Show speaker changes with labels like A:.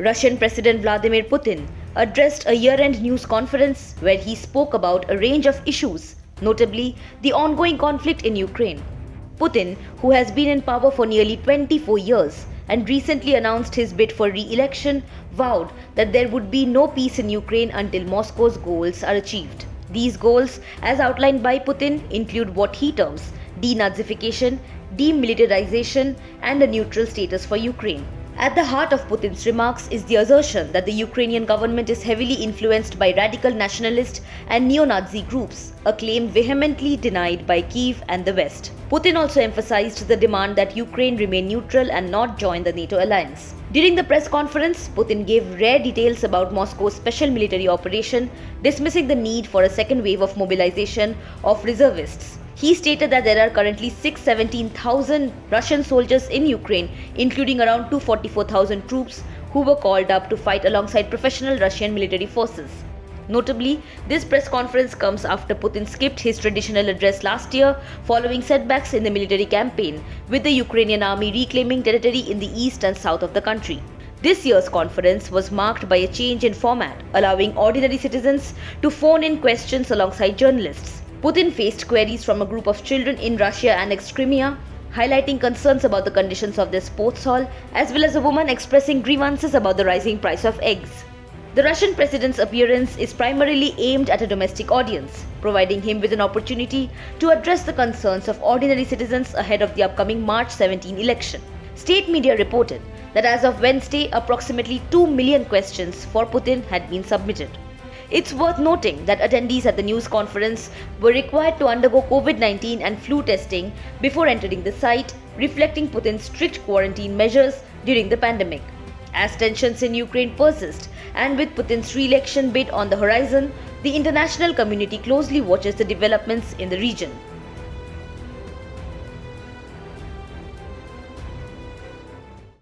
A: Russian President Vladimir Putin addressed a year-end news conference where he spoke about a range of issues, notably the ongoing conflict in Ukraine. Putin, who has been in power for nearly 24 years and recently announced his bid for re-election, vowed that there would be no peace in Ukraine until Moscow's goals are achieved. These goals, as outlined by Putin, include what he terms de-Nazification, de-militarisation and a neutral status for Ukraine. At the heart of Putin's remarks is the assertion that the Ukrainian government is heavily influenced by radical nationalist and neo-Nazi groups, a claim vehemently denied by Kyiv and the West. Putin also emphasized the demand that Ukraine remain neutral and not join the NATO alliance. During the press conference, Putin gave rare details about Moscow's special military operation, dismissing the need for a second wave of mobilization of reservists. He stated that there are currently 617,000 Russian soldiers in Ukraine, including around 244,000 troops who were called up to fight alongside professional Russian military forces. Notably, this press conference comes after Putin skipped his traditional address last year following setbacks in the military campaign, with the Ukrainian army reclaiming territory in the east and south of the country. This year's conference was marked by a change in format, allowing ordinary citizens to phone in questions alongside journalists. Putin faced queries from a group of children in Russia annexed Crimea, highlighting concerns about the conditions of their sports hall, as well as a woman expressing grievances about the rising price of eggs. The Russian president's appearance is primarily aimed at a domestic audience, providing him with an opportunity to address the concerns of ordinary citizens ahead of the upcoming March 17 election. State media reported that as of Wednesday, approximately 2 million questions for Putin had been submitted. It's worth noting that attendees at the news conference were required to undergo COVID-19 and flu testing before entering the site, reflecting Putin's strict quarantine measures during the pandemic. As tensions in Ukraine persist and with Putin's re-election bid on the horizon, the international community closely watches the developments in the region.